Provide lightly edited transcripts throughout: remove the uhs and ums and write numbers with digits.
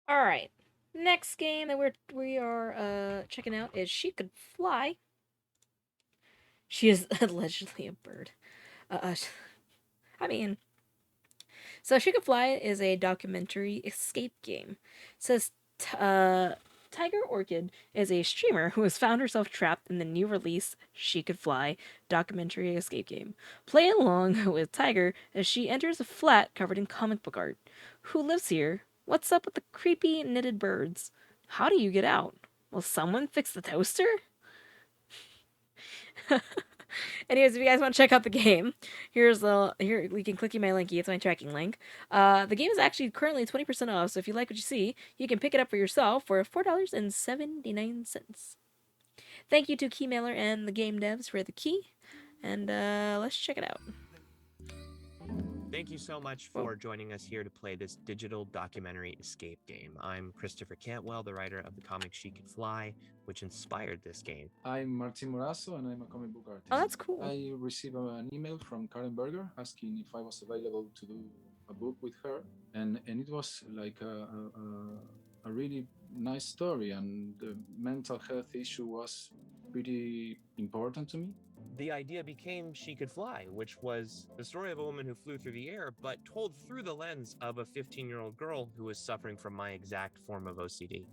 All right. Next game that we are checking out is She Could Fly. She is allegedly a bird. Uh, I mean, so She Could Fly is a documentary escape game. It says Tiger Orchid is a streamer who has found herself trapped in the new release She Could Fly documentary escape game. Play along with Tiger as she enters a flat covered in comic book art. Who lives here? What's up with the creepy knitted birds? How do you get out? Will someone fix the toaster? Anyways, if you guys want to check out the game, here we can click you my linky. It's my tracking link. The game is actually currently 20% off. So if you like what you see, you can pick it up for yourself for $4.79. Thank you to Keymailer and the game devs for the key, and let's check it out. Thank you so much for joining us here to play this digital documentary escape game. I'm Christopher Cantwell, the writer of the comic She Could Fly, which inspired this game. I'm Martin Morazo, and I'm a comic book artist. Oh, that's cool. I received an email from Karen Berger asking if I was available to do a book with her, and it was like a really nice story, and the mental health issue was pretty important to me. The idea became She Could Fly, which was the story of a woman who flew through the air, but told through the lens of a 15-year-old girl who was suffering from my exact form of OCD.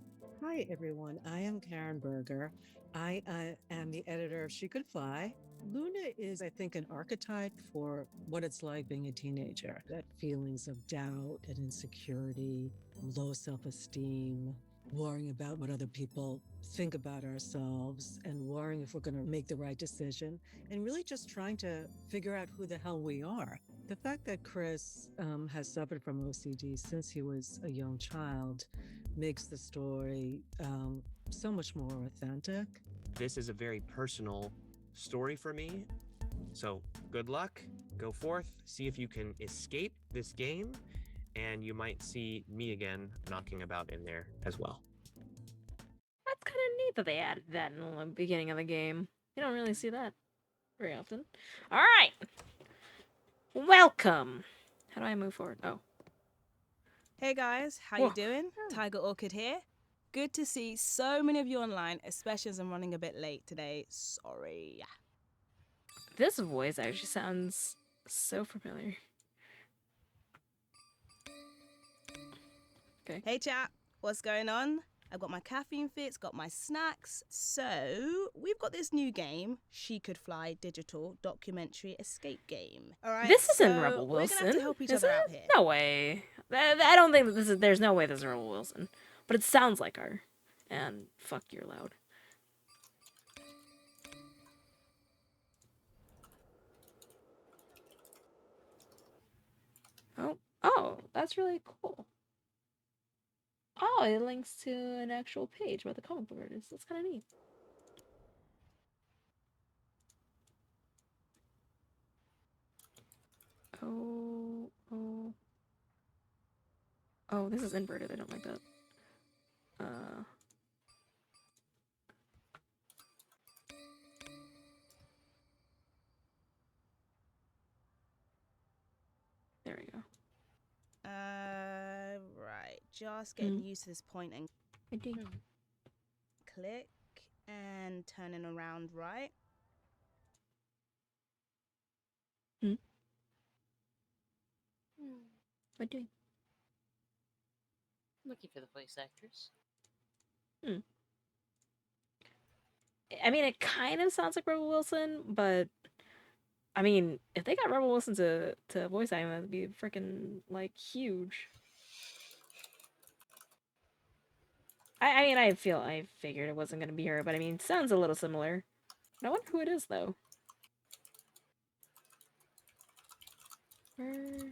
Hi, everyone. I am Karen Berger. I am the editor of She Could Fly. Luna is, I think, an archetype for what it's like being a teenager. That feelings of doubt and insecurity, low self-esteem, worrying about what other people think about ourselves and worrying if we're going to make the right decision, and really just trying to figure out who the hell we are. The fact that Chris has suffered from OCD since he was a young child makes the story so much more authentic. This is a very personal story for me. So good luck, go forth, see if you can escape this game, and you might see me again knocking about in there as well. That's kind of neat that they added that in the beginning of the game. You don't really see that very often. All right. Welcome. How do I move forward? Oh. Hey guys, how Whoa. you doing? Tiger Orchid here. Good to see so many of you online, especially as I'm running a bit late today. Sorry. This voice actually sounds so familiar. Okay. Hey chat, what's going on? I've got my caffeine fix, got my snacks. So, we've got this new game, She Could Fly digital documentary escape game. All right. This isn't Rebel We're Wilson. gonna have to help each is other it? out here. No way. I don't think that this is. There's no way this is Rebel Wilson. But it sounds like her. And fuck, you're loud. Oh, that's really cool. Oh, it links to an actual page where the comic book artist. That's kind of neat. Oh, this is inverted. I don't like that. There we go. Right. Just getting used to this point and I do. click and turning around, right? What doing? Looking for the voice actors. I mean, it kind of sounds like Rebel Wilson, but I mean, if they got Rebel Wilson to voice act, that'd be freaking like huge. I figured it wasn't gonna be her, but I mean, sounds a little similar. I wonder who it is though. Where?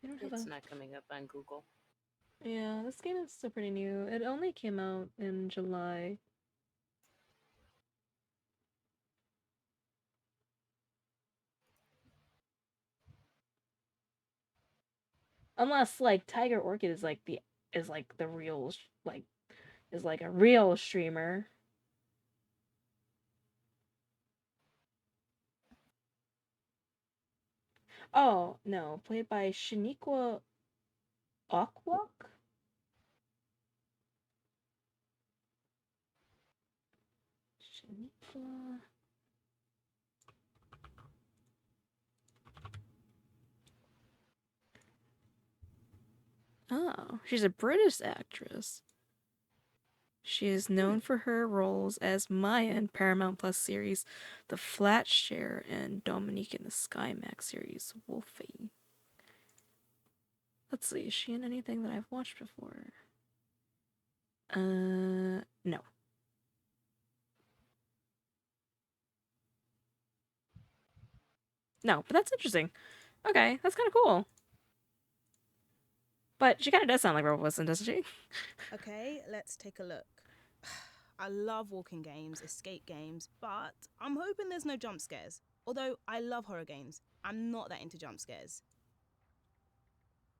It's not coming up on Google. Yeah, this game is still pretty new. It only came out in July. Unless like Tiger Orchid is like the real is like a real streamer. Oh no, played by Shaniqua Okwok. Shaniqua. Oh, she's a British actress. She is known for her roles as Maya in Paramount Plus series The Flat Share and Dominique in the Sky Max series Wolfie. Let's see, is she in anything that I've watched before? No. No, but that's interesting. Okay, that's kind of cool. But she kind of does sound like Rebel Wilson, doesn't she? Okay, let's take a look. I love walking games, escape games, but I'm hoping there's no jump scares. Although I love horror games, I'm not that into jump scares.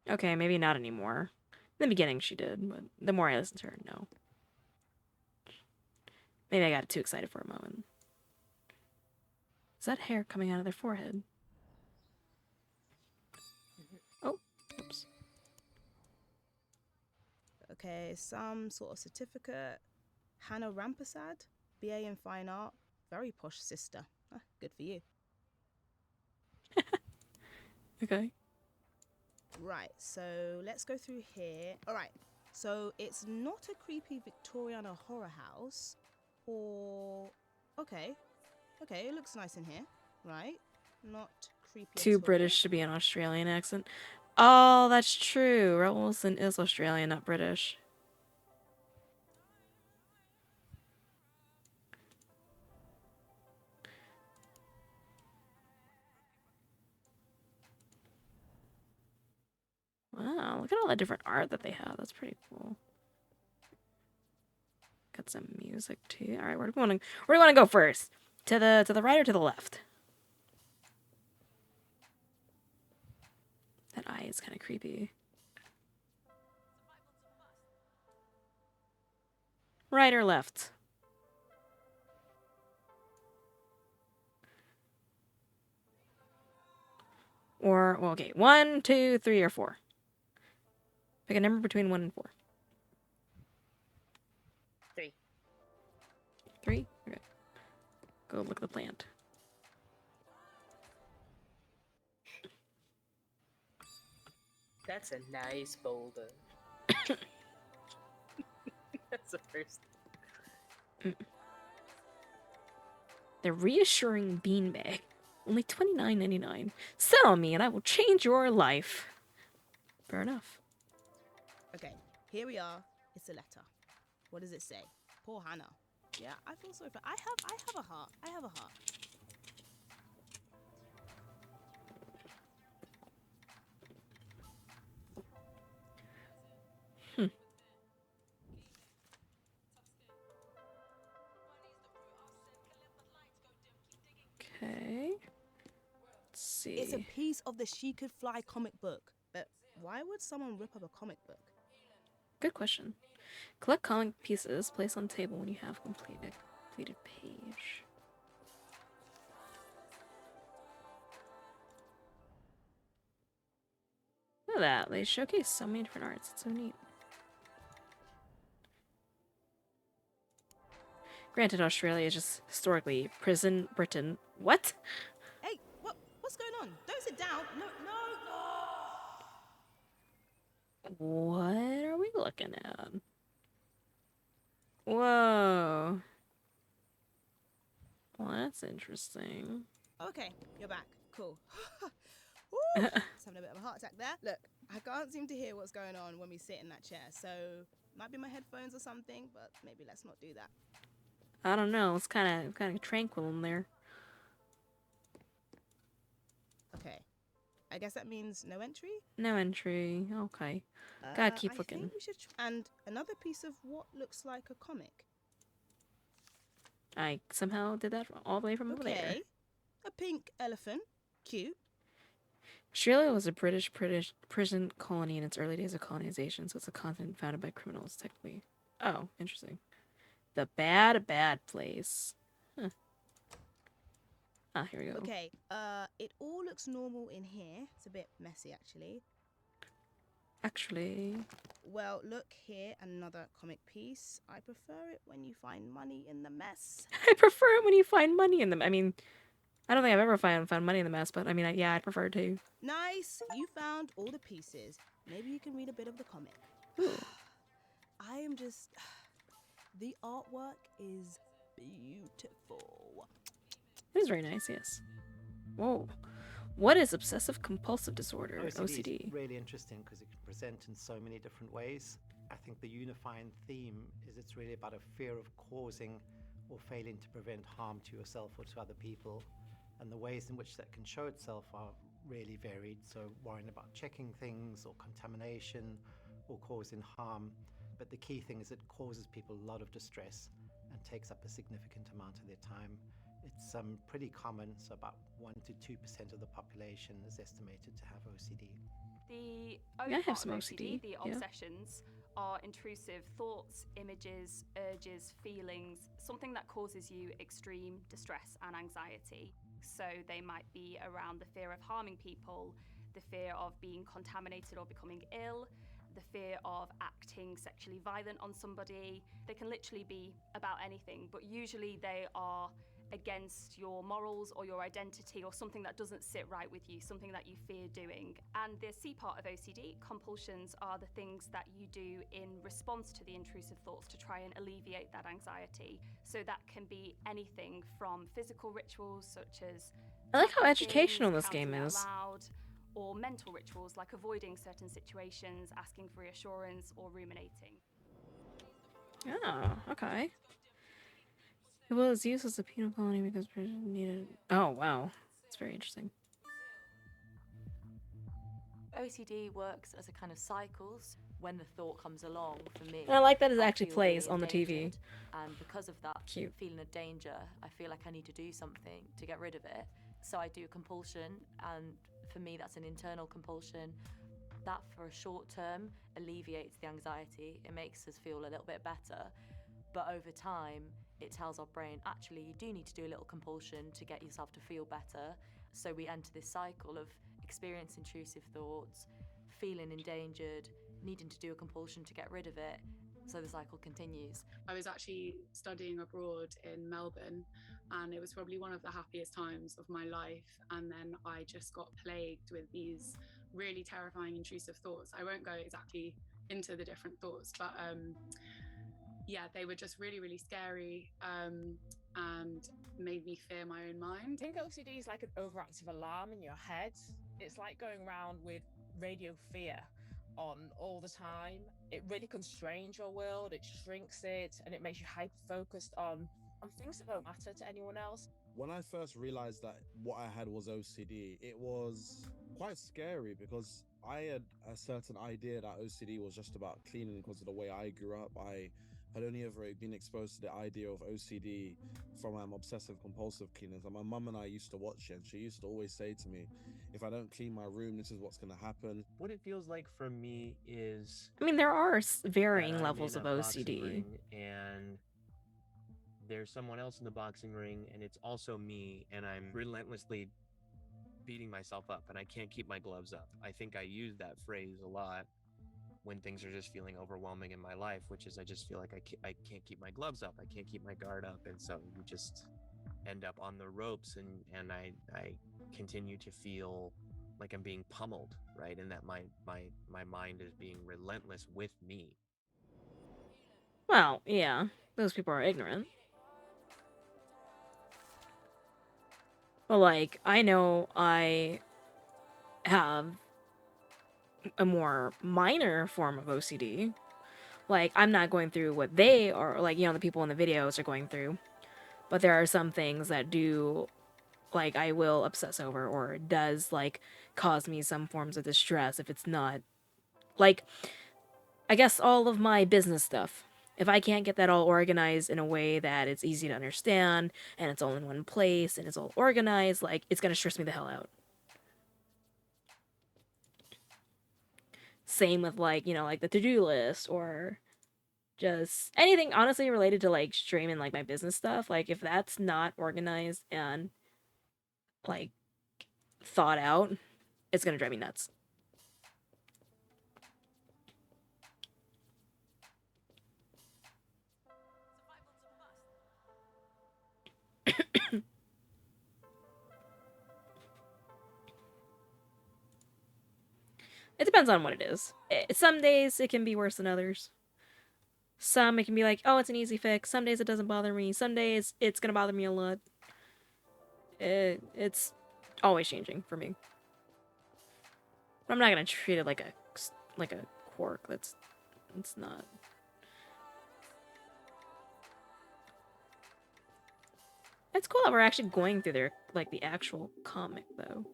Okay, maybe not anymore. In the beginning she did, but the more I listen to her, no. Maybe I got too excited for a moment. Is that hair coming out of their forehead? Oh, oops. Okay, some sort of certificate. Hannah Rampersad, BA in Fine Art. Very posh sister. Good for you. Okay. Right, so let's go through here. All right, so it's not a creepy Victorian or horror house, or okay, it looks nice in here, right? Not creepy Too at all. British to be an Australian accent. Oh, that's true. Rebel Wilson is Australian, not British. Wow, look at all the different art that they have. That's pretty cool. Got some music too. All right, where do we want to go first? To the right or to the left? That eye is kind of creepy. Right or left? Or, well, okay, 1, 2, 3, or 4. Pick a number between 1 and 4. 3. 3? Okay. Go look at the plant. That's a nice boulder. That's the first. The reassuring beanbag. Only $29.99. Sell on me and I will change your life. Fair enough. Okay, here we are. It's a letter. What does it say? Poor Hannah. Yeah, I feel sorry for. I have a heart. I have a heart. Okay. Let's see. It's a piece of the She Could Fly comic book. But why would someone rip up a comic book? Good question. Collect comic pieces. Place on table when you have completed page. Look at that. They showcase so many different arts. It's so neat. Granted, Australia is just historically prison Britain. What? Hey, what's going on? Don't sit down. No. What are we looking at? Whoa. Well, that's interesting. Okay, you're back. Cool. Woo, just having a bit of a heart attack there. Look, I can't seem to hear what's going on when we sit in that chair, so might be my headphones or something, but maybe let's not do that. I don't know. It's kind of tranquil in there. Okay. I guess that means no entry? No entry. Okay. Gotta keep I looking. think we should and another piece of what looks like a comic. I somehow did that all the way from over there. Okay. A pink elephant. Cute. Australia was a British prison colony in its early days of colonization, so it's a continent founded by criminals, technically. Oh, interesting. The bad place. Huh. Ah, here we go. Okay, it all looks normal in here. It's a bit messy, actually. Actually, Well, look here, another comic piece. I prefer it when you find money in the mess. I prefer it when you find money in them. I mean, I don't think I've ever found money in the mess, but I mean, yeah, I'd prefer to. Nice! You found all the pieces. Maybe you can read a bit of the comic. Ooh. I am just... The artwork is beautiful. It is very nice, yes. Whoa. What is obsessive compulsive disorder? OCD OCD. is really interesting because it can present in so many different ways. I think the unifying theme is it's really about a fear of causing or failing to prevent harm to yourself or to other people. And the ways in which that can show itself are really varied. So worrying about checking things or contamination or causing harm. But the key thing is it causes people a lot of distress and takes up a significant amount of their time. It's pretty common, so about 1 to 2% of the population is estimated to have OCD. The Yeah, I O have part some of OCD, the yeah. obsessions, are intrusive thoughts, images, urges, feelings, something that causes you extreme distress and anxiety. So they might be around the fear of harming people, the fear of being contaminated or becoming ill, the fear of acting sexually violent on somebody. They can literally be about anything, but usually they are against your morals or your identity or something that doesn't sit right with you, something that you fear doing. And the C part of OCD, compulsions, are the things that you do in response to the intrusive thoughts to try and alleviate that anxiety. So that can be anything from physical rituals such as I like how tapping educational things, this game counting out is. loud, or mental rituals like avoiding certain situations, asking for reassurance, or ruminating. Oh, okay. It was used as a penal colony because prison needed. Oh, wow. That's very interesting. OCD works as a kind of cycles. When the thought comes along, for me, And I like that it I actually feel plays really on the TV. endangered, and because of that Cute. feeling of danger, I feel like I need to do something to get rid of it. So I do a compulsion, and for me, that's an internal compulsion. That, for a short term, alleviates the anxiety. It makes us feel a little bit better. But over time, it tells our brain, actually, you do need to do a little compulsion to get yourself to feel better. So we enter this cycle of experiencing intrusive thoughts, feeling endangered, needing to do a compulsion to get rid of it. So the cycle continues. I was actually studying abroad in Melbourne, and it was probably one of the happiest times of my life. And then I just got plagued with these really terrifying intrusive thoughts. I won't go exactly into the different thoughts, but yeah, they were just really, really scary and made me fear my own mind. I think OCD is like an overactive alarm in your head. It's like going around with radio fear on all the time. It really constrains your world, it shrinks it, and it makes you hyper-focused on things that don't matter to anyone else. When I first realized that what I had was OCD, it was quite scary because I had a certain idea that OCD was just about cleaning because of the way I grew up. I had only ever been exposed to the idea of OCD from obsessive compulsive cleaners. And my mum and I used to watch it, and she used to always say to me, if I don't clean my room, this is what's going to happen. What it feels like for me is I mean, there are that varying I'm levels in of a boxing OCD. ring and there's someone else in the boxing ring, and it's also me, and I'm relentlessly beating myself up, and I can't keep my gloves up. I think I use that phrase a lot when things are just feeling overwhelming in my life, which is I just feel like I can't keep my gloves up, I can't keep my guard up, and so you just end up on the ropes, and I continue to feel like I'm being pummeled, right? And that my mind is being relentless with me. Well, yeah, those people are ignorant. But, like, I know I have a more minor form of OCD. Like, I'm not going through what they are, like, you know, the people in the videos are going through. But there are some things that do, like, I will obsess over, or it does, like, cause me some forms of distress if it's not, like, I guess all of my business stuff. If I can't get that all organized in a way that it's easy to understand, and it's all in one place, and it's all organized, like, it's gonna stress me the hell out. Same with like, you know, like the to-do list or just anything honestly related to like streaming like my business stuff. Like if that's not organized and like thought out, it's gonna drive me nuts. It depends on what it is. Some days it can be worse than others. Some it can be like, oh, it's an easy fix. Some days it doesn't bother me. Some days it's gonna bother me a lot. It's always changing for me. But I'm not gonna treat it like a quirk. It's not. It's cool that we're actually going through their like the actual comic though.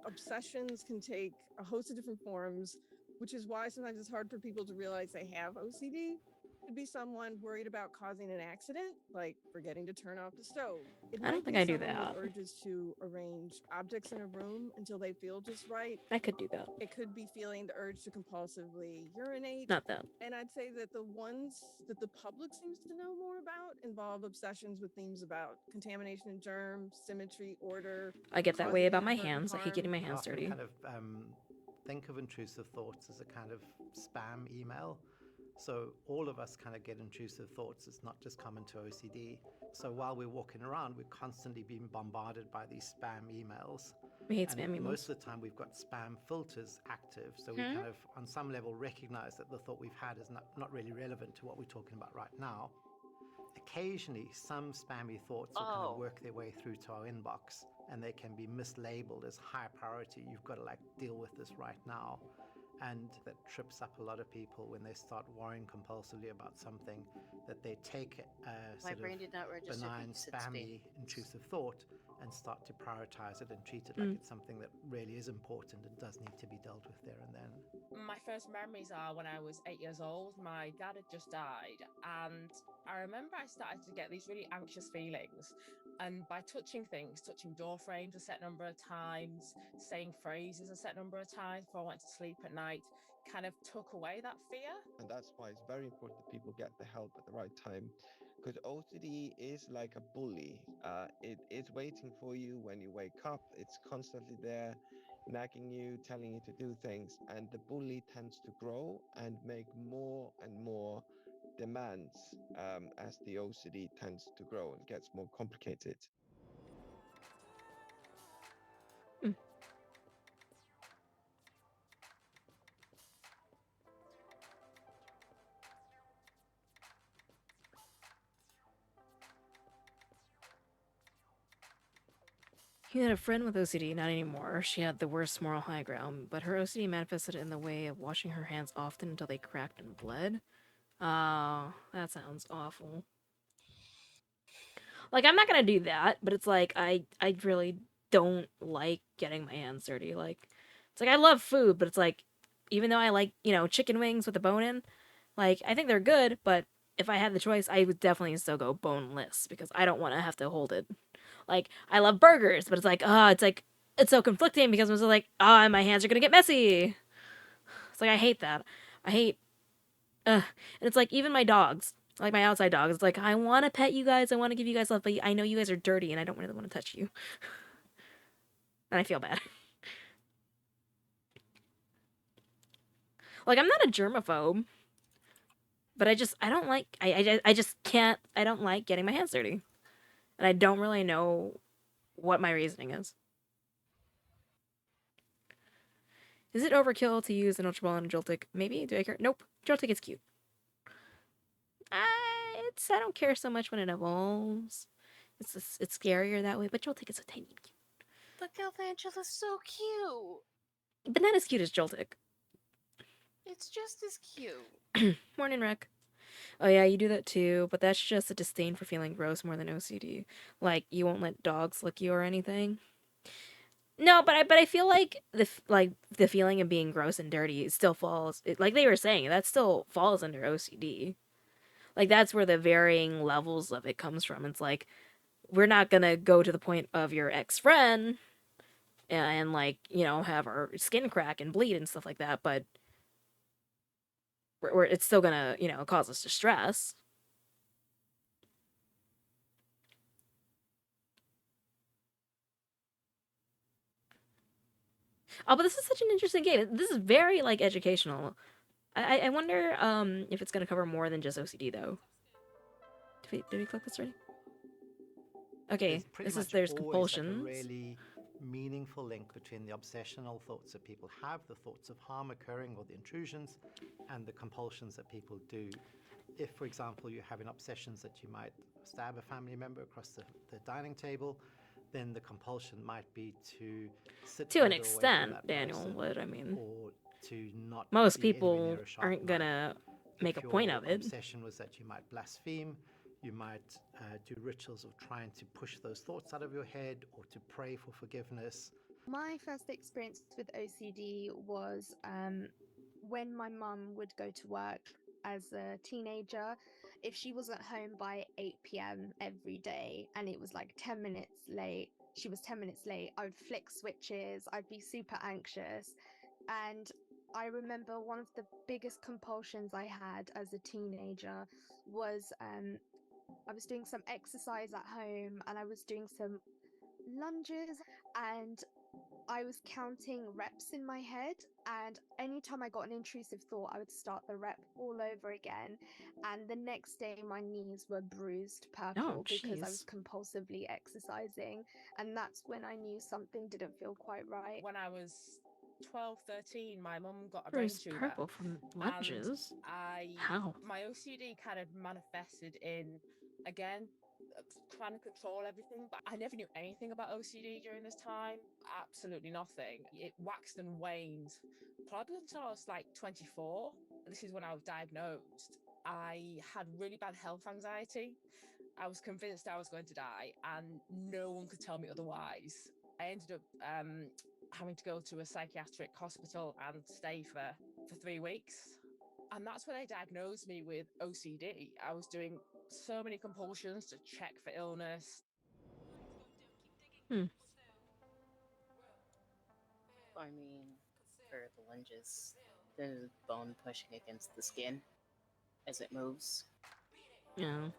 Obsessions can take a host of different forms, which is why sometimes it's hard for people to realize they have OCD. It could be someone worried about causing an accident, like forgetting to turn off the stove. It I don't might think be I do someone that. with urges to arrange objects in a room until they feel just right. I could do that. It could be feeling the urge to compulsively urinate. Not that. And I'd say that the ones that the public seems to know more about involve obsessions with themes about contamination and germs, symmetry, order. I get that way causing about my inadvertent hands. I hate getting my I hands often dirty. kind of think of intrusive thoughts as a kind of spam email. So all of us kind of get intrusive thoughts. It's not just common to OCD. So while we're walking around, we're constantly being bombarded by these spam emails. We hate And spam emails. most of the time we've got spam filters active. So we kind of, on some level, recognize that the thought we've had is not really relevant to what we're talking about right now. Occasionally, some spammy thoughts will kind of work their way through to our inbox, and they can be mislabeled as high priority. You've got to like deal with this right now. And that trips up a lot of people when they start worrying compulsively about something, that they take a sort of benign, spammy, intrusive thought and start to prioritize it and treat it like it's something that really is important and does need to be dealt with there and then. My first memories are when I was 8 years old. My dad had just died, and I remember I started to get these really anxious feelings. And by touching things, touching door frames a set number of times, saying phrases a set number of times before I went to sleep at night, kind of took away that fear. And that's why it's very important that people get the help at the right time, because OCD is like a bully. It is waiting for you when you wake up. It's constantly there, nagging you, telling you to do things, and the bully tends to grow and make more and more demands as the OCD tends to grow and gets more complicated. You had a friend with OCD, not anymore. She had the worst moral high ground, but her OCD manifested in the way of washing her hands often until they cracked and bled. Oh, that sounds awful. Like, I'm not gonna do that, but it's like, I really don't like getting my hands dirty. Like, it's like, I love food, but it's like, even though I like, you know, chicken wings with a bone in, like, I think they're good, but if I had the choice, I would definitely still go boneless, because I don't want to have to hold it. Like, I love burgers, but it's like, it's so conflicting, because I'm so like, my hands are gonna get messy. It's like, I hate that. I hate, and it's like, even my dogs, like my outside dogs, it's like, I want to pet you guys, I want to give you guys love, but I know you guys are dirty, and I don't really want to touch you. And I feel bad. Like, I'm not a germaphobe, but I don't like, I just can't, I don't like getting my hands dirty. And I don't really know what my reasoning is. Is it overkill to use an Ultra Ball and a Joltik? Maybe? Do I care? Nope. Joltik is cute. I don't care so much when it evolves. It's scarier that way, but Joltik is so tiny and cute. But Galvantula's so cute. But not as cute as Joltik. It's just as cute. Morning, Wreck. Oh yeah, you do that too, but that's just a disdain for feeling gross more than OCD. Like, you won't let dogs lick you or anything. No, but I feel like the feeling of being gross and dirty still falls, like they were saying, that still falls under OCD. Like, that's where the varying levels of it comes from. It's like, we're not gonna go to the point of your ex-friend, and like, you know, have our skin crack and bleed and stuff like that, but it's still gonna, you know, cause us distress. Oh, but this is such an interesting game. This is very like educational. I wonder if it's gonna cover more than just OCD though. Did we click this already? Okay, there's always like a compulsions. really meaningful link between the obsessional thoughts that people have, the thoughts of harm occurring or the intrusions, and the compulsions that people do. If, for example, you're having obsessions that you might stab a family member across the dining table, then the compulsion might be to sit To an further away from extent, that Daniel, person, but I mean, or to not most be anywhere people near a sharp aren't knife. gonna make a If point your of it. obsession was that you might blaspheme, you might do rituals of trying to push those thoughts out of your head or to pray for forgiveness. My first experience with OCD was when my mum would go to work as a teenager. If she wasn't home by 8 p.m. every day and it was like 10 minutes late, she was 10 minutes late, I would flick switches, I'd be super anxious. And I remember one of the biggest compulsions I had as a teenager was I was doing some exercise at home and I was doing some lunges and I was counting reps in my head, and anytime I got an intrusive thought, I would start the rep all over again. And the next day, my knees were bruised purple because I was compulsively exercising. And that's when I knew something didn't feel quite right. When I was 12, 13, my mum got a brain Bruised tumor. purple from lunges? How? My OCD kind of manifested in, again, trying to control everything, but I never knew anything about OCD during this time. Absolutely nothing. It waxed and waned probably until I was like 24. This is when I was diagnosed. I had really bad health anxiety. I was convinced I was going to die, and no one could tell me otherwise. I ended up having to go to a psychiatric hospital and stay for 3 weeks. And that's when they diagnosed me with OCD. I was doing so many compulsions to check for illness. I mean, for the lunges, the bone pushing against the skin as it moves. Yeah.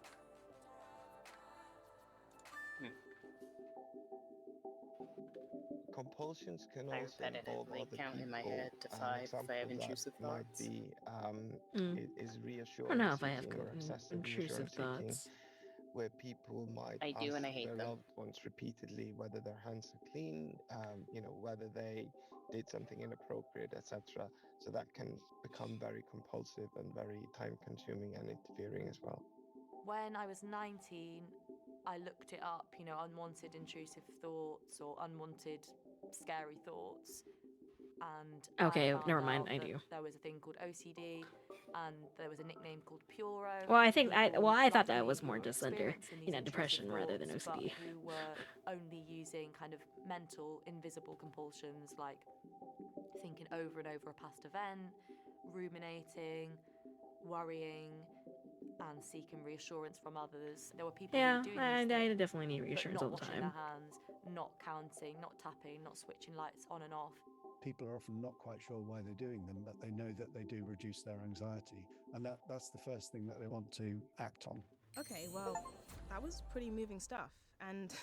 Compulsions can I also involve repetitively other count people. in my head to An 5 example if I have of that intrusive might thoughts. be is I don't reassurance know if I have seeking or excessive intrusive reassurance seeking, thoughts. where people might I do, ask and I hate their them. loved ones repeatedly whether their hands are clean, whether they did something inappropriate, etc. So that can become very compulsive and very time consuming and interfering as well. When I was 19, I looked it up, you know, unwanted intrusive thoughts or unwanted scary thoughts. And Okay, I found never mind, out I that do. there was a thing called OCD, and there was a nickname called Puro. Well, I think People I thought like that me was who more were just under, experiencing these intrusive depression rather than thoughts, OCD. but who were only using kind of mental, invisible compulsions like thinking over and over a past event, ruminating, worrying, and seeking reassurance from others. There were people who Yeah, were doing I these things, definitely need but reassurance not all the washing time. their hands, not counting, not tapping, not switching lights on and off. People are often not quite sure why they're doing them, but they know that they do reduce their anxiety, and that's the first thing that they want to act on. Okay, well, that was pretty moving stuff, and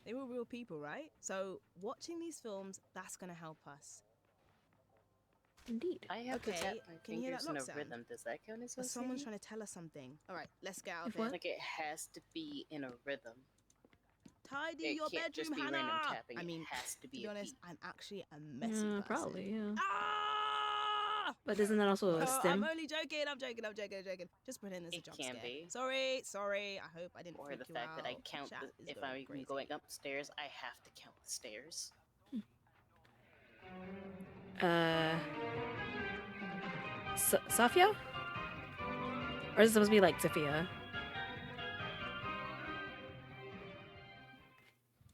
they were real people, right? So watching these films, that's gonna help us. Indeed. I have to tap my Can you hear that fingers in lock a sound? rhythm. Does that count as But someone's OCD? trying to tell us something. All right, let's get out of If here. what? Like it has to be in a rhythm. Tidy It your can't bedroom, just be Hannah. random tapping. I mean, it has to be to be a honest, beat. I'm actually a messy person. Probably, yeah. Ah! But isn't that also a No, I'm stim? only joking. I'm joking. Just pretend it's a It jump can scare. be. Sorry. I hope I didn't Or freak the you fact out. that I count Chat is if going I'm crazy. going upstairs, I have to count the stairs. Safia? Or is it supposed to be like Sophia?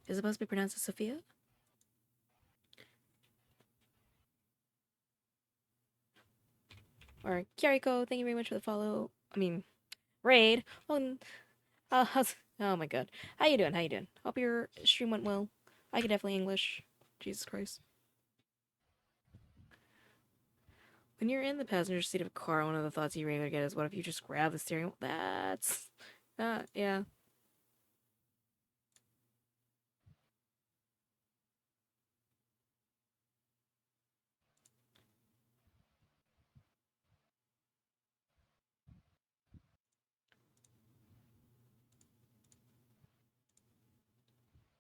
Is it supposed to be pronounced as Sophia? Or Kyariko, thank you very much for the follow. I mean, raid. Oh, oh my god. How you doing? Hope your stream went well. I can definitely English. Jesus Christ. When you're in the passenger seat of a car, one of the thoughts you regularly get is, what if you just grab the steering wheel? That's... yeah.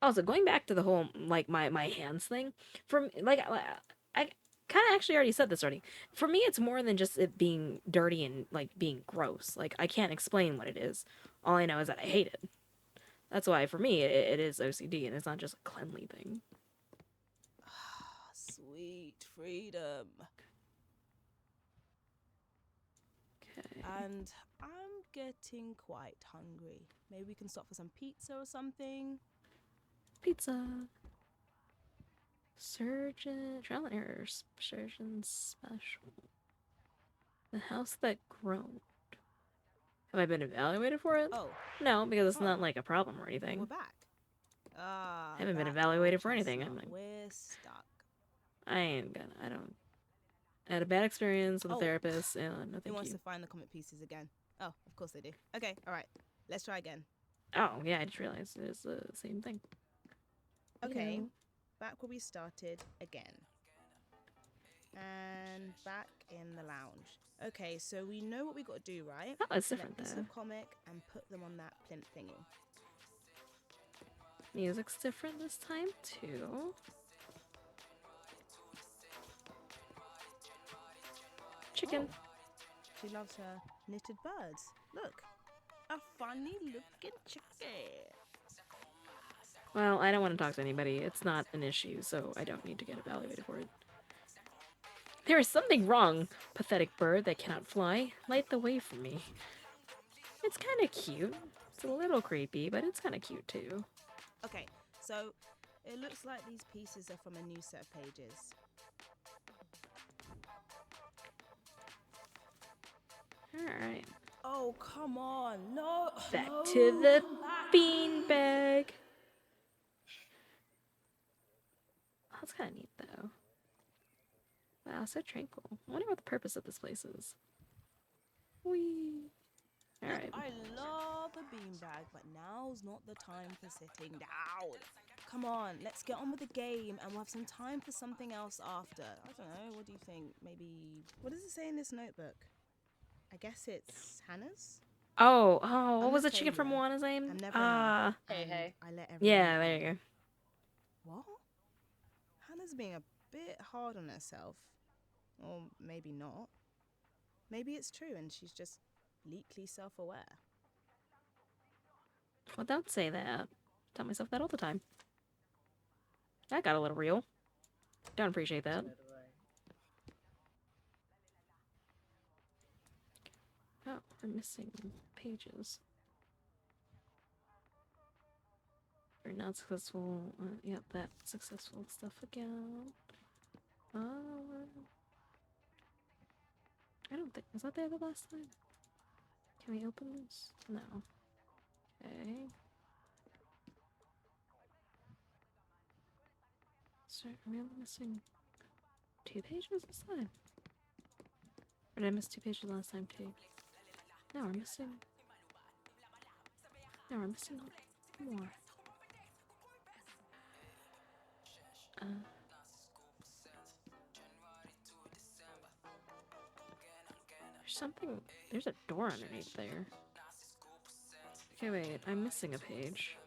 Also, going back to the whole, like, my hands thing, from, like, I kind of actually already said this already. For me, it's more than just it being dirty and, like, being gross. Like, I can't explain what it is. All I know is that I hate it. That's why, for me, it is OCD, and it's not just a cleanly thing. Sweet freedom. Okay. And I'm getting quite hungry. Maybe we can stop for some pizza or something. Pizza. Surgeon... Trial and error. Surgeon special. The house that groaned. Have I been evaluated for it? Oh. No, because it's not, like, a problem or anything. We're back. I haven't been evaluated for anything. I'm like, We're stuck. I don't... I had a bad experience with a therapist, and no Who thank wants you. to find the comic pieces again? Oh, of course they do. Okay, alright. Let's try again. Oh, yeah, I just realized it's the same thing. Okay, Ew. back where we started again. And back in the lounge. Okay, so we know what we got to do, right? Oh, it's Select different piece there. of comic and put them on that plinth thingy. Music's different this time, too. Chicken. Oh, she loves her knitted birds. Look, a funny looking chicken. Well, I don't want to talk to anybody. It's not an issue, so I don't need to get evaluated for it. There is something wrong, pathetic bird that cannot fly. Light the way for me. It's kind of cute. It's a little creepy, but it's kind of cute, too. Okay, so it looks like these pieces are from a new set of pages. Alright. Oh, come on. No. Back no, to the come back, beanbag. Oh, that's kind of neat, though. Wow, so tranquil. I wonder what the purpose of this place is. Whee! Alright. I love a beanbag, but now's not the time for sitting down. Come on, let's get on with the game and we'll have some time for something else after. I don't know, what do you think? Maybe... What does it say in this notebook? I guess it's Hannah's? What I'm was the the chicken from failure. Moana's name? I'm never enough. Hey, and hey. I let everyone Yeah, down. there you go. What? Hannah's being a bit hard on herself. Or maybe not. Maybe it's true and she's just bleakly self-aware. Well, don't say that. Tell myself that all the time. That got a little real. Don't appreciate that. Oh, we're missing pages. We're not successful. Yep, that successful stuff again. I don't think... Was that there the last time? Can we open this? No. Okay. So, are we only missing 2 pages this time? Or did I miss 2 pages last time too? No, we're missing... No, we're missing more. There's something... There's a door underneath there. Okay, wait. I'm missing a page.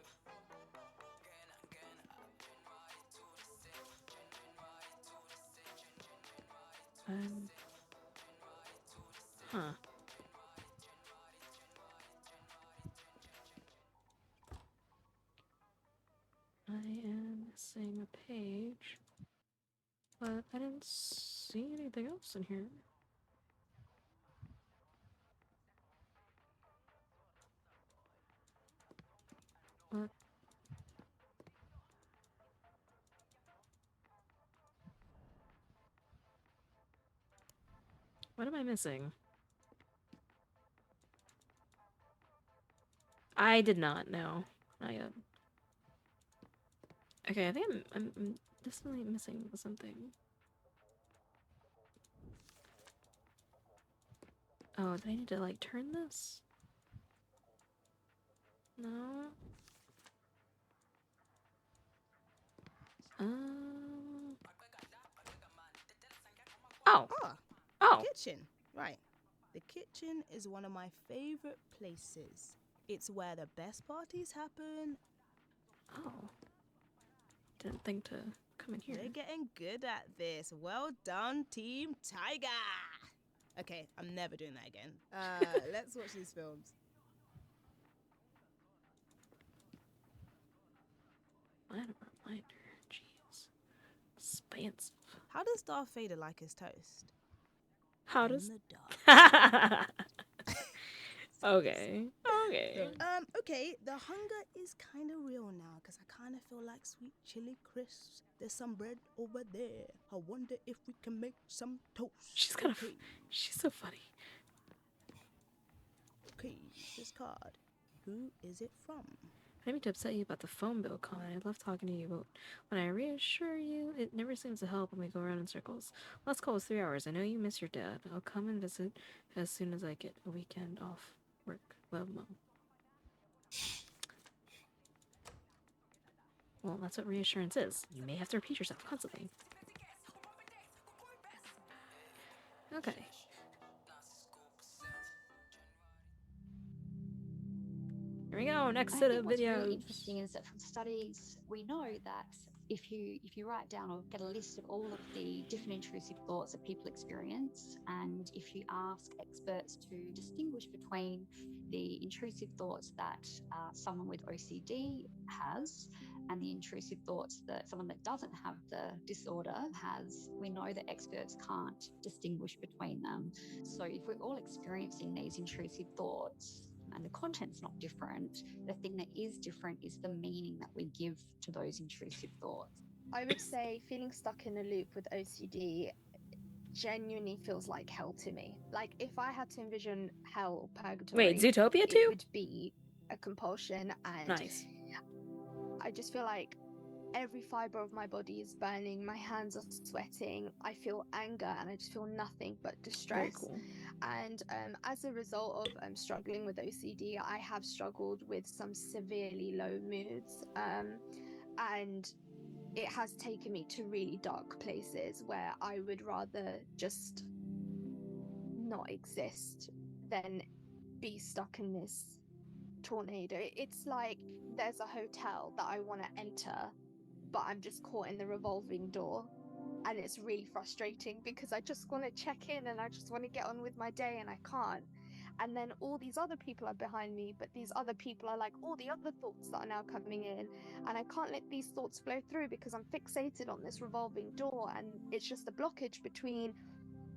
Huh. I am missing a page. But I didn't see anything else in here. What? What am I missing? I did not know. Not yet. Okay, I think I'm definitely missing something. Oh, do I need to like turn this? No. Oh. Ah, Oh. kitchen. Right. The kitchen is one of my favorite places. It's where the best parties happen. Oh. Didn't think to come in here. They're getting good at this. Well done, Team Tiger. Okay, I'm never doing that again. Let's watch these films. Minor reminder. Jeez. Expansive. How does Darth Vader like his toast? How In does the dark. Okay. Okay. Okay, the hunger is kind of real now because I kind of feel like sweet chili crisps. There's some bread over there. I wonder if we can make some toast. She's kind of. She's so funny. Okay, this card. Who is it from? I didn't mean to upset you about the phone bill comment. I love talking to you, but when I reassure you, it never seems to help when we go around in circles. Last call was 3 hours. I know you miss your dad. I'll come and visit as soon as I get a weekend off work. Love, Mom. Well, that's what reassurance is. You may have to repeat yourself constantly. Okay. Here we go. Next I set think of what's videos. really interesting is that from studies, we know that if you write down or get a list of all of the different intrusive thoughts that people experience, and if you ask experts to distinguish between the intrusive thoughts that someone with OCD has and the intrusive thoughts that someone that doesn't have the disorder has, we know that experts can't distinguish between them. So if we're all experiencing these intrusive thoughts, and the content's not different, the thing that is different is the meaning that we give to those intrusive thoughts. I would say feeling stuck in a loop with OCD genuinely feels like hell to me. Like if I had to envision hell or purgatory, Wait, Zootopia it too? would be a compulsion, and Nice. I just feel like every fiber of my body is burning, my hands are sweating, I feel anger, and I just feel nothing but distress. Very cool. And as a result of struggling with OCD, I have struggled with some severely low moods, and it has taken me to really dark places where I would rather just not exist than be stuck in this tornado. It's like there's a hotel that I want to enter, but I'm just caught in the revolving door. And it's really frustrating because I just want to check in and I just want to get on with my day and I can't. And then all these other people are behind me, but these other people are like all the other thoughts that are now coming in. And I can't let these thoughts flow through because I'm fixated on this revolving door. And it's just a blockage between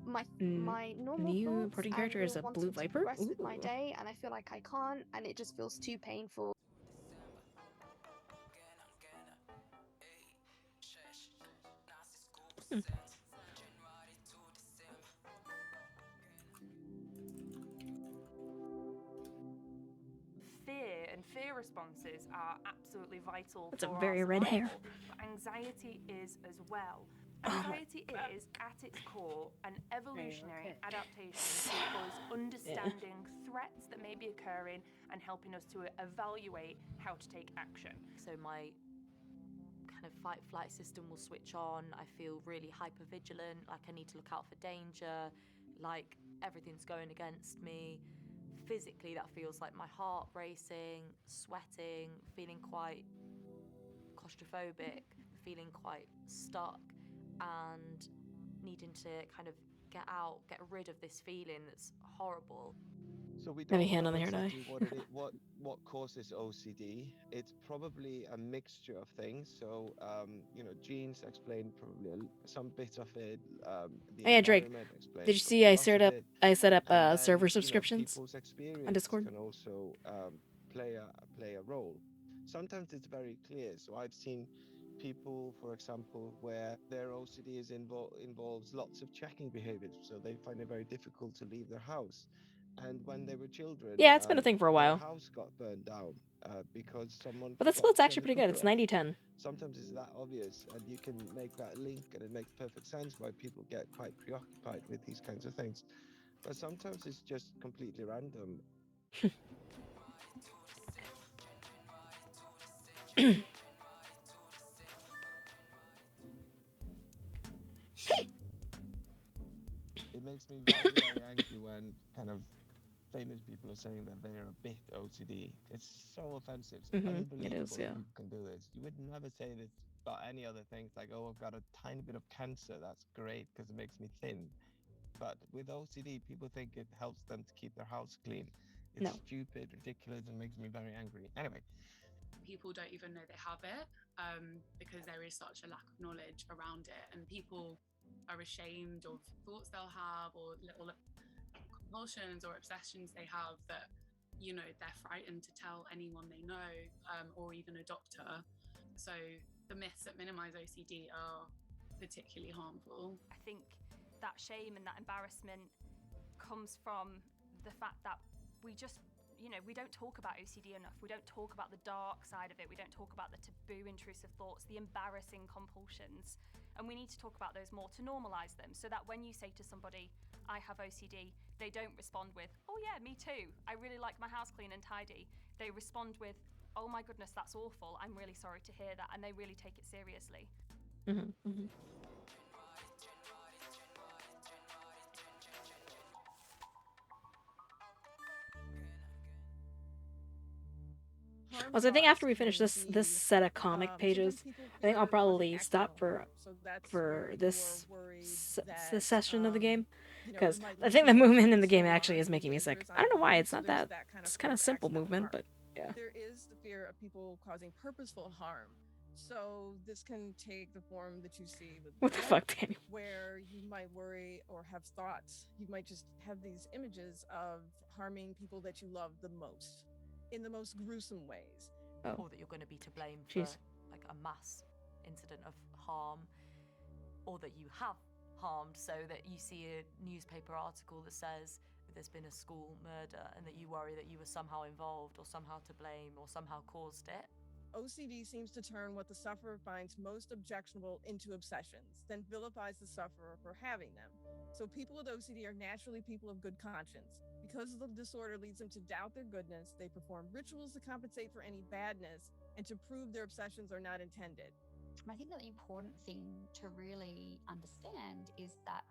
my normal New thoughts importing and character is a wanting blue to viper? progress with my Ooh. day. And I feel like I can't, and it just feels too painful. Fear and fear responses are absolutely vital That's a for very our red hair. survival, but anxiety is as well. Oh my Anxiety is, at its core, an evolutionary okay. adaptation to us understanding threats that may be occurring and helping us to evaluate how to take action. So my kind of fight flight system will switch on. I feel really hyper vigilant, like I need to look out for danger, like everything's going against me. Physically, that feels like my heart racing, sweating, feeling quite claustrophobic, feeling quite stuck, and needing to kind of get out, get rid of this feeling that's horrible. So we Heavy don't hand on know the hair dye. exactly what it is, what causes OCD. It's probably a mixture of things. So genes explain probably some bits of it. The Oh yeah, Drake. environment explains Did you see probably I lots set of up it. And then, server subscriptions people's on experience Discord? can also play a role. Sometimes it's very clear. So I've seen people, for example, where their OCD involves lots of checking behaviors, so they find it very difficult to leave their house. And when they were children, Yeah, it's been a thing for a their while. house got burned down because someone But that forgot split's to turn actually the pretty good. cooker It's off. 90-10. Sometimes it's that obvious, and you can make that link, and it makes perfect sense why people get quite preoccupied with these kinds of things. But sometimes it's just completely random. It makes me very, very angry when kind of famous people are saying that they're a bit OCD. It's so offensive. It's It is, unbelievable yeah. that people can do this. You would never say this about any other things, like, oh, I've got a tiny bit of cancer. That's great because it makes me thin. But with OCD, people think it helps them to keep their house clean. It's No. stupid, ridiculous, and makes me very angry. Anyway, People don't even know they have it because there is such a lack of knowledge around it, and people are ashamed of thoughts they'll have or little compulsions or obsessions they have that, you know, they're frightened to tell anyone they know, or even a doctor. So the myths that minimize OCD are particularly harmful. I think that shame and that embarrassment comes from the fact that we just, you know, we don't talk about OCD enough. We don't talk about the dark side of it. We don't talk about the taboo intrusive thoughts, the embarrassing compulsions. And we need to talk about those more to normalize them, so that when you say to somebody, I have OCD, they don't respond with, oh yeah, me too, I really like my house clean and tidy. They respond with, oh my goodness, that's awful, I'm really sorry to hear that, and they really take it seriously. Also, I think after we finish this set of comic pages, I think I'll probably stop for this this session of the game, because I think the movement in the game actually is making me sick. I don't know why. It's not that. It's kind of simple movement, but yeah. There is the fear of people causing purposeful harm. So this can take the form that you see with What the Luna, fuck, Daniel? where you might worry or have thoughts. You might just have these images of harming people that you love the most in the most gruesome ways. Or that you're going to be to blame for Jeez. like a mass incident of harm, or that you have harmed, so that you see a newspaper article that says that there's been a school murder and that you worry that you were somehow involved or somehow to blame or somehow caused it. OCD seems to turn what the sufferer finds most objectionable into obsessions, then vilifies the sufferer for having them. So people with OCD are naturally people of good conscience. Because the disorder leads them to doubt their goodness, they perform rituals to compensate for any badness and to prove their obsessions are not intended. I think that the important thing to really understand is that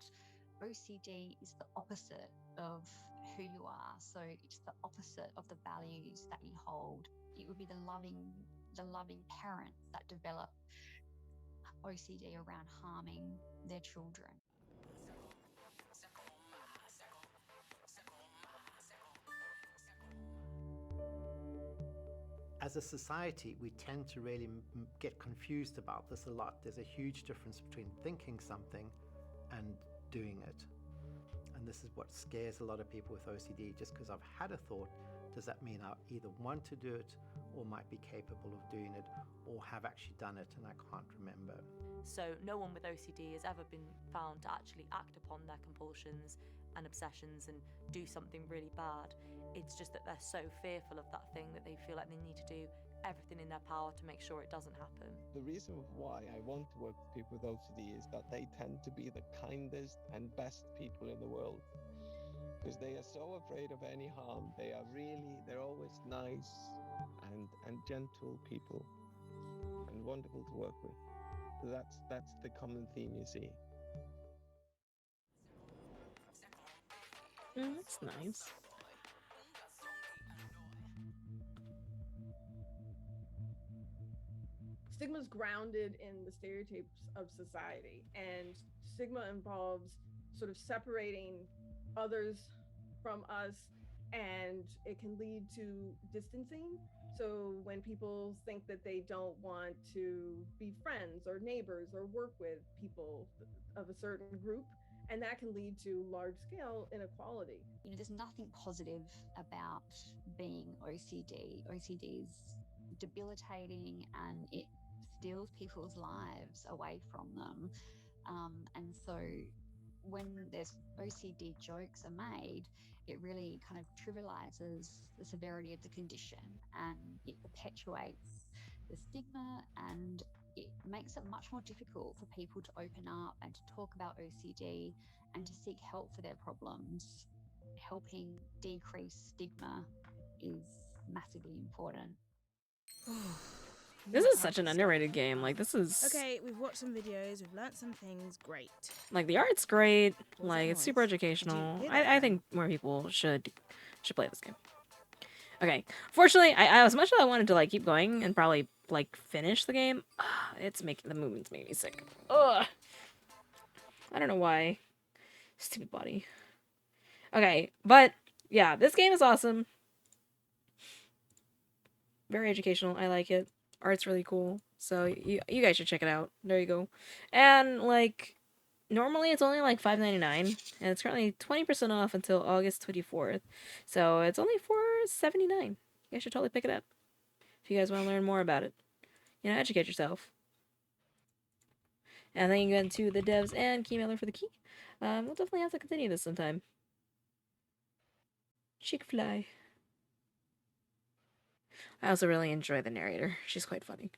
OCD is the opposite of who you are. So it's the opposite of the values that you hold. It would be the loving parents that develop OCD around harming their children. As a society, we tend to really get confused about this a lot. There's a huge difference between thinking something and doing it. And this is what scares a lot of people with OCD. Just because I've had a thought, does that mean I either want to do it or might be capable of doing it or have actually done it and I can't remember? So no one with OCD has ever been found to actually act upon their compulsions and obsessions and do something really bad. It's just that they're so fearful of that thing that they feel like they need to do everything in their power to make sure it doesn't happen. the reason why I want to work with people with OCD is that they tend to be the kindest and best people in the world. Because they are so afraid of any harm. They're always nice and gentle people and wonderful to work with. So that's the common theme you see. That's nice. Stigma's grounded in the stereotypes of society, and stigma involves sort of separating others from us, and it can lead to distancing. So when people think that they don't want to be friends or neighbors or work with people of a certain group, and that can lead to large scale inequality. You know, there's nothing positive about being OCD. OCD is debilitating and it steals people's lives away from them. And so when there's OCD jokes are made, it really kind of trivializes the severity of the condition, and it perpetuates the stigma, and it makes it much more difficult for people to open up and to talk about OCD and to seek help for their problems. Helping decrease stigma is massively important. This is such an underrated game. Like, this is... Okay, we've watched some videos, we've learnt some things. Great. Like, the art's great. Was Like, that it's super noise? Did you educational. hear that I think more people should play this game. Okay. Fortunately, as much as I wanted to, like, keep going and probably, like, finish the game, it's making... The movements make me sick. Ugh. I don't know why. Stupid body. Okay, but, yeah, this game is awesome. Very educational. I like it. Art's really cool. So, you guys should check it out. There you go. And, like... Normally it's only like $5.99, and it's currently 20% off until August 24th. So it's only $4.79. You guys should totally pick it up if you guys want to learn more about it. You know, educate yourself. And thank you again to the devs and Keymailer for the key. We'll definitely have to continue this sometime. Chick-fly. I also really enjoy the narrator. She's quite funny.